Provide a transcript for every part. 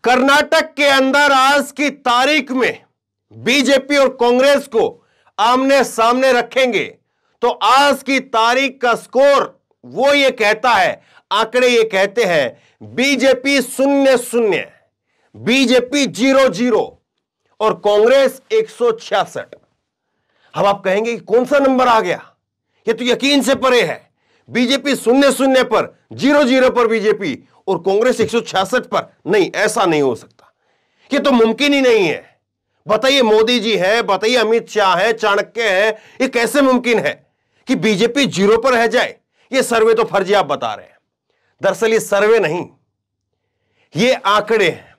कर्नाटक के अंदर आज की तारीख में बीजेपी और कांग्रेस को आमने सामने रखेंगे तो आज की तारीख का स्कोर वो ये कहता है, आंकड़े ये कहते हैं बीजेपी 0-0, बीजेपी 0-0 और कांग्रेस 166। अब आप कहेंगे कि कौन सा नंबर आ गया, ये तो यकीन से परे है। बीजेपी 0-0 पर, 0-0 पर बीजेपी और कांग्रेस 166 पर। नहीं, ऐसा नहीं हो सकता, ये तो मुमकिन ही नहीं है। बताइए, मोदी जी है, बताइए अमित शाह है, चाणक्य है, ये कैसे मुमकिन है कि बीजेपी 0 पर रह जाए? ये सर्वे तो फर्जी आप बता रहे हैं। दरअसल ये सर्वे नहीं, ये आंकड़े हैं,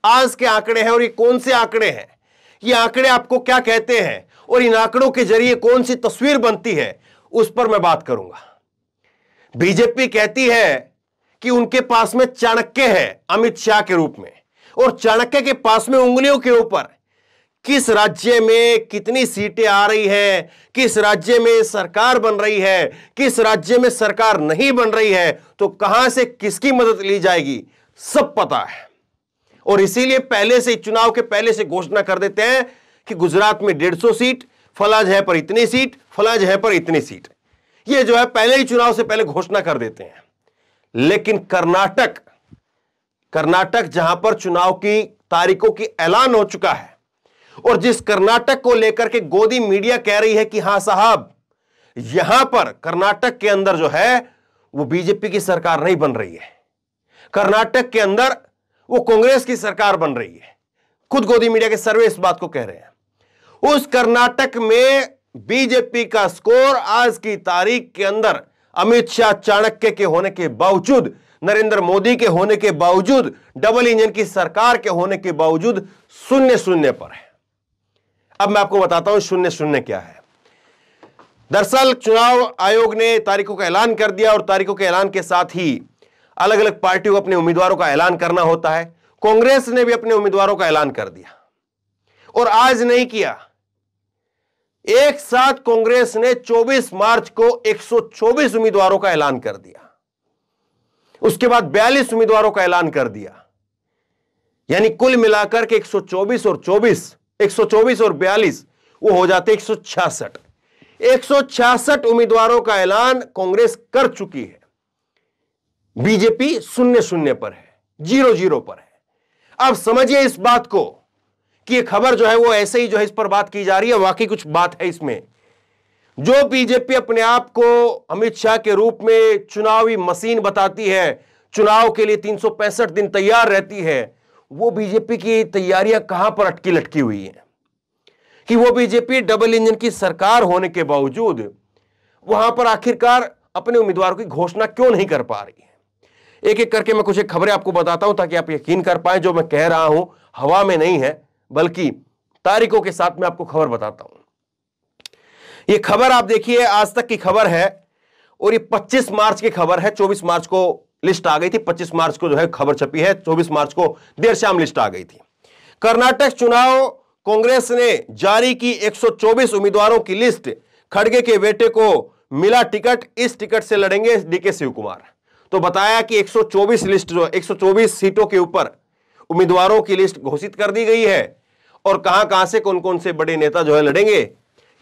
आज के आंकड़े हैं। और ये कौन से आंकड़े हैं, ये आंकड़े आपको क्या कहते हैं और इन आंकड़ों के जरिए कौन सी तस्वीर बनती है, उस पर मैं बात करूंगा। बीजेपी कहती है कि उनके पास में चाणक्य है अमित शाह के रूप में, और चाणक्य के पास में उंगलियों के ऊपर किस राज्य में कितनी सीटें आ रही है, किस राज्य में सरकार बन रही है, किस राज्य में सरकार नहीं बन रही है, तो कहां से किसकी मदद ली जाएगी, सब पता है। और इसीलिए पहले से, चुनाव के पहले से घोषणा कर देते हैं कि गुजरात में 150 सीट, फला जगह पर इतनी सीट, फला जगह पर इतनी सीट। ये जो है पहले ही चुनाव से पहले घोषणा कर देते हैं। लेकिन कर्नाटक जहां पर चुनाव की तारीखों की ऐलान हो चुका है, और जिस कर्नाटक को लेकर के गोदी मीडिया कह रही है कि हां साहब, यहां पर कर्नाटक के अंदर जो है वो बीजेपी की सरकार नहीं बन रही है, कर्नाटक के अंदर वो कांग्रेस की सरकार बन रही है। खुद गोदी मीडिया के सर्वे इस बात को कह रहे हैं। उस कर्नाटक में बीजेपी का स्कोर आज की तारीख के अंदर अमित शाह चाणक्य के होने के बावजूद, नरेंद्र मोदी के होने के बावजूद, डबल इंजन की सरकार के होने के बावजूद 0-0 पर है। अब मैं आपको बताता हूं 0-0 क्या है। दरअसल चुनाव आयोग ने तारीखों का ऐलान कर दिया, और तारीखों के ऐलान के साथ ही अलग अलग पार्टियों को अपने उम्मीदवारों का ऐलान करना होता है। कांग्रेस ने भी अपने उम्मीदवारों का ऐलान कर दिया, और आज नहीं किया, एक साथ कांग्रेस ने 24 मार्च को 124 उम्मीदवारों का ऐलान कर दिया, उसके बाद 42 उम्मीदवारों का ऐलान कर दिया, यानी कुल मिलाकर के 124 और 24, 124 और 42 वो हो जाते 166। 166 उम्मीदवारों का ऐलान कांग्रेस कर चुकी है। बीजेपी 0-0 पर है, 0-0 पर है। अब समझिए इस बात को कि ये खबर जो है वो ऐसे ही जो है इस पर बात की जा रही है, वाकई कुछ बात है इसमें। जो बीजेपी अपने आप को अमित शाह के रूप में चुनावी मशीन बताती है, चुनाव के लिए 365 दिन तैयार रहती है, वो बीजेपी की तैयारियां कहां पर अटकी लटकी हुई हैं कि वो बीजेपी डबल इंजन की सरकार होने के बावजूद वहां पर आखिरकार अपने उम्मीदवारों की घोषणा क्यों नहीं कर पा रही है। एक एक करके मैं कुछ एक खबरें आपको बताता हूं ताकि आप यकीन कर पाए जो मैं कह रहा हूं हवा में नहीं है, बल्कि तारीखों के साथ मैं आपको खबर बताता हूं। ये खबर आप देखिए, आज तक की खबर है, और ये 25 मार्च की खबर है। 24 मार्च को लिस्ट आ गई थी, 25 मार्च को जो है खबर छपी है, 24 मार्च को देर शाम लिस्ट आ गई थी। कर्नाटक चुनाव कांग्रेस ने जारी की 124 उम्मीदवारों की लिस्ट। खड़गे के बेटे को मिला टिकट, इस टिकट से लड़ेंगे डीके शिव कुमार। तो बताया कि 124 लिस्ट जो 124 सीटों के ऊपर उम्मीदवारों की लिस्ट घोषित कर दी गई है, और कहां कहां से कौन कौन से बड़े नेता जो है लड़ेंगे,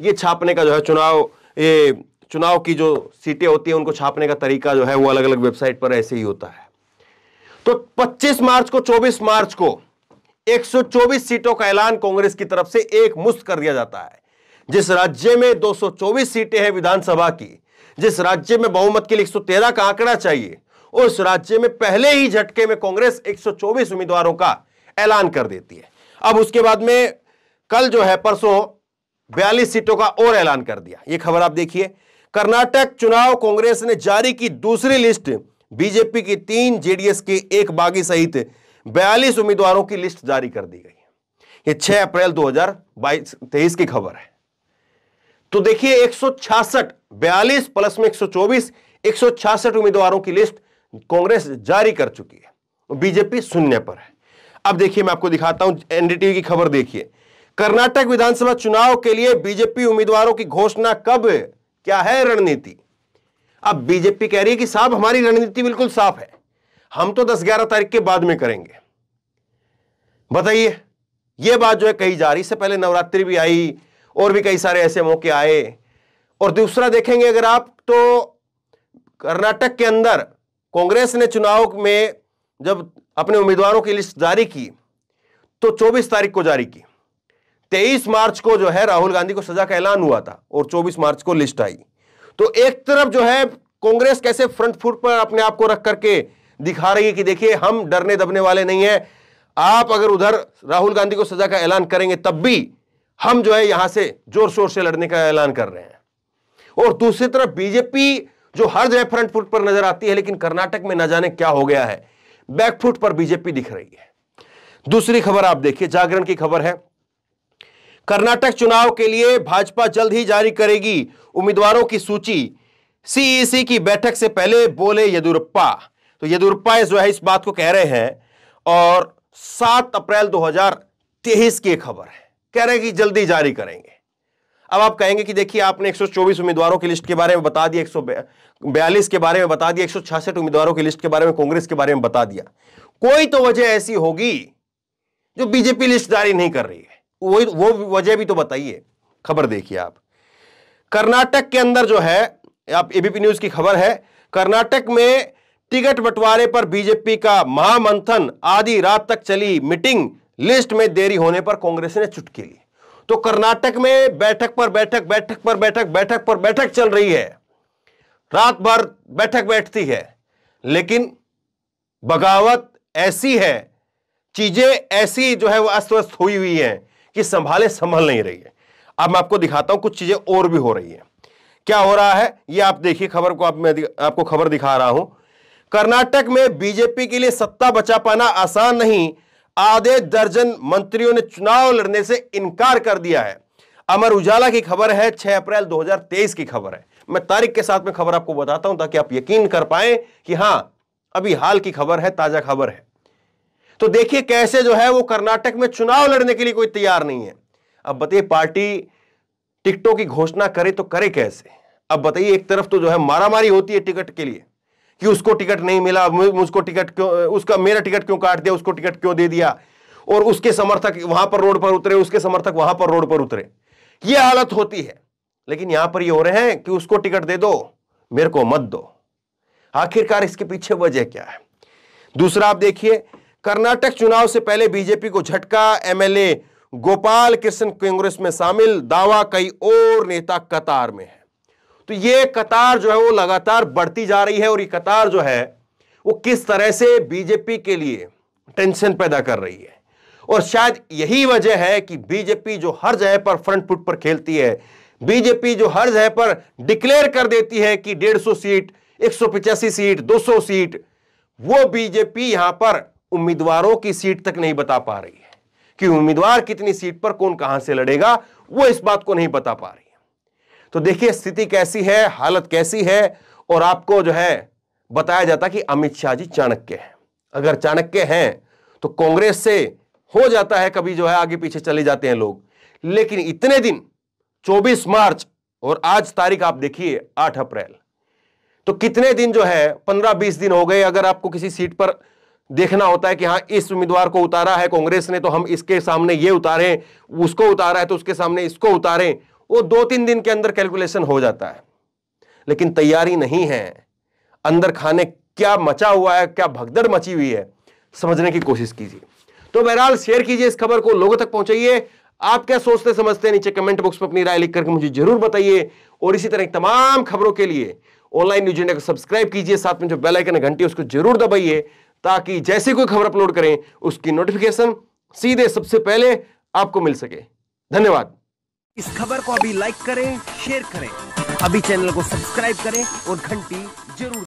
ये छापने का जो है चुनाव की जो सीटें होती हैं उनको छापने का तरीका जो है वो अलग अलग वेबसाइट पर ऐसे ही होता है। तो 25 मार्च को 24 मार्च को 124 सीटों का ऐलान कांग्रेस की तरफ से एक मुश्त कर दिया जाता है। जिस राज्य में 224 सीटें हैं विधानसभा की, जिस राज्य में बहुमत के लिए 113 का आंकड़ा चाहिए, उस राज्य में पहले ही झटके में कांग्रेस 124 उम्मीदवारों का ऐलान कर देती है। अब उसके बाद में कल जो है परसों 42 सीटों का और ऐलान कर दिया। यह खबर आप देखिए, कर्नाटक चुनाव कांग्रेस ने जारी की दूसरी लिस्ट। बीजेपी की 3, जेडीएस की 1 बागी सहित 42 उम्मीदवारों की लिस्ट जारी कर दी गई। यह 6 अप्रैल 2023 की खबर है। तो देखिए 166, 42 प्लस में 124, 166 उम्मीदवारों की लिस्ट कांग्रेस जारी कर चुकी है, बीजेपी 0 पर है। अब देखिए मैं आपको दिखाता हूं एनडीटीवी की खबर देखिए। कर्नाटक विधानसभा चुनाव के लिए बीजेपी उम्मीदवारों की घोषणा कब, क्या है रणनीति। अब बीजेपी कह रही है कि साहब हमारी रणनीति बिल्कुल साफ है, हम तो 10-11 तारीख के बाद में करेंगे। बताइए, यह बात जो है कही जा रही। इससे पहले नवरात्रि भी आई और भी कई सारे ऐसे मौके आए। और दूसरा देखेंगे अगर आप, तो कर्नाटक के अंदर कांग्रेस ने चुनाव में जब अपने उम्मीदवारों की लिस्ट जारी की तो 24 तारीख को जारी की। 23 मार्च को जो है राहुल गांधी को सजा का ऐलान हुआ था और 24 मार्च को लिस्ट आई। तो एक तरफ जो है कांग्रेस कैसे फ्रंट फुट पर अपने आप को रख करके दिखा रही है कि देखिए हम डरने दबने वाले नहीं है, आप अगर उधर राहुल गांधी को सजा का ऐलान करेंगे तब भी हम जो है यहां से जोर शोर से लड़ने का ऐलान कर रहे हैं। और दूसरी तरफ बीजेपी जो हर जगह फ्रंट फुट पर नजर आती है, लेकिन कर्नाटक में न जाने क्या हो गया है, बैकफुट पर बीजेपी दिख रही है। दूसरी खबर आप देखिए, जागरण की खबर है, कर्नाटक चुनाव के लिए भाजपा जल्द ही जारी करेगी उम्मीदवारों की सूची, सीईसी की बैठक से पहले बोले येदियुरप्पा। तो येदियुरप्पा जो है इस बात को कह रहे हैं और 7 अप्रैल 2023 की खबर है, कह रहे हैं कि जल्दी जारी करेंगे। अब आप कहेंगे कि देखिए आपने 124 उम्मीदवारों की लिस्ट के बारे में बता दिया, 142 के बारे में बता दिया, 166 उम्मीदवारों की लिस्ट के बारे में कांग्रेस के बारे में बता दिया, कोई तो वजह ऐसी होगी जो बीजेपी लिस्ट जारी नहीं कर रही है, वो वजह भी तो बताइए। खबर देखिए आप, कर्नाटक के अंदर जो है, आप एबीपी न्यूज की खबर है, कर्नाटक में टिकट बंटवारे पर बीजेपी का महामंथन, आधी रात तक चली मीटिंग, लिस्ट में देरी होने पर कांग्रेस ने चुटकी ली। तो कर्नाटक में बैठक पर बैठक, बैठक पर बैठक, बैठक पर बैठक चल रही है, रात भर बैठक बैठती है, लेकिन बगावत ऐसी है, चीजें ऐसी जो है वो अस्त व्यस्त हुई हुई है कि संभल नहीं रही है। अब मैं आपको दिखाता हूं कुछ चीजें और भी हो रही है। क्या हो रहा है ये आप देखिए, खबर को मैं आपको खबर दिखा रहा हूं। कर्नाटक में बीजेपी के लिए सत्ता बचा पाना आसान नहीं, आधे दर्जन मंत्रियों ने चुनाव लड़ने से इनकार कर दिया है। अमर उजाला की खबर है, 6 अप्रैल 2023 की खबर है। मैं तारीख के साथ में खबर आपको बताता हूं ताकि आप यकीन कर पाए कि हां अभी हाल की खबर है, ताजा खबर है। तो देखिए कैसे जो है वो कर्नाटक में चुनाव लड़ने के लिए कोई तैयार नहीं है। अब बताइए पार्टी टिकटों की घोषणा करे तो करे कैसे। अब बताइए, एक तरफ तो जो है मारामारी होती है टिकट के लिए कि उसको टिकट नहीं मिला, मुझको टिकट क्यों, उसका मेरा टिकट क्यों काट दिया, उसको टिकट क्यों दे दिया, और उसके समर्थक वहां पर रोड पर उतरे, उसके समर्थक वहां पर रोड पर उतरे, यह हालत होती है। लेकिन यहां पर ये हो रहे हैं कि उसको टिकट दे दो, मेरे को मत दो। आखिरकार इसके पीछे वजह क्या है। दूसरा आप देखिए, कर्नाटक चुनाव से पहले बीजेपी को झटका, एमएलए गोपाल कृष्ण कांग्रेस में शामिल, दावा कई और नेता कतार में है। तो ये कतार जो है वो लगातार बढ़ती जा रही है और ये कतार जो है वो किस तरह से बीजेपी के लिए टेंशन पैदा कर रही है। और शायद यही वजह है कि बीजेपी जो हर जगह पर फ्रंट फुट पर खेलती है, बीजेपी जो हर जगह पर डिक्लेयर कर देती है कि 150 सीट, 185 सीट, 200 सीट, वो बीजेपी यहां पर उम्मीदवारों की सीट तक नहीं बता पा रही है कि उम्मीदवार कितनी सीट पर कौन कहां से लड़ेगा, वो इस बात को नहीं बता पा रही है। तो देखिए स्थिति कैसी है, हालत कैसी है। और आपको जो है बताया जाता कि अमित शाह जी चाणक्य हैं। अगर चाणक्य हैं तो कांग्रेस से हो जाता है कभी जो है आगे पीछे चले जाते हैं लोग, लेकिन इतने दिन 24 मार्च और आज तारीख आप देखिए 8 अप्रैल, तो कितने दिन जो है 15-20 दिन हो गए। अगर आपको किसी सीट पर देखना होता है कि हाँ इस उम्मीदवार को उतारा है कांग्रेस ने तो हम इसके सामने ये उतारें, उसको उतारा है तो उसके सामने इसको उतारें, वो 2-3 दिन के अंदर कैलकुलेशन हो जाता है। लेकिन तैयारी नहीं है, अंदर खाने क्या मचा हुआ है, क्या भगदड़ मची हुई है, समझने की कोशिश कीजिए। तो बहरहाल शेयर कीजिए इस खबर को, लोगों तक पहुंचाइए। आप क्या सोचते समझते हैं नीचे कमेंट बॉक्स में अपनी राय लिख करके मुझे जरूर बताइए। और इसी तरह तमाम खबरों के लिए ऑनलाइन न्यूज इंडिया को सब्सक्राइब कीजिए, साथ में जो बेल आइकन घंटी उसको जरूर दबाइए ताकि जैसे कोई खबर अपलोड करें उसकी नोटिफिकेशन सीधे सबसे पहले आपको मिल सके। धन्यवाद। इस खबर को अभी लाइक करें, शेयर करें, अभी चैनल को सब्सक्राइब करें और घंटी जरूर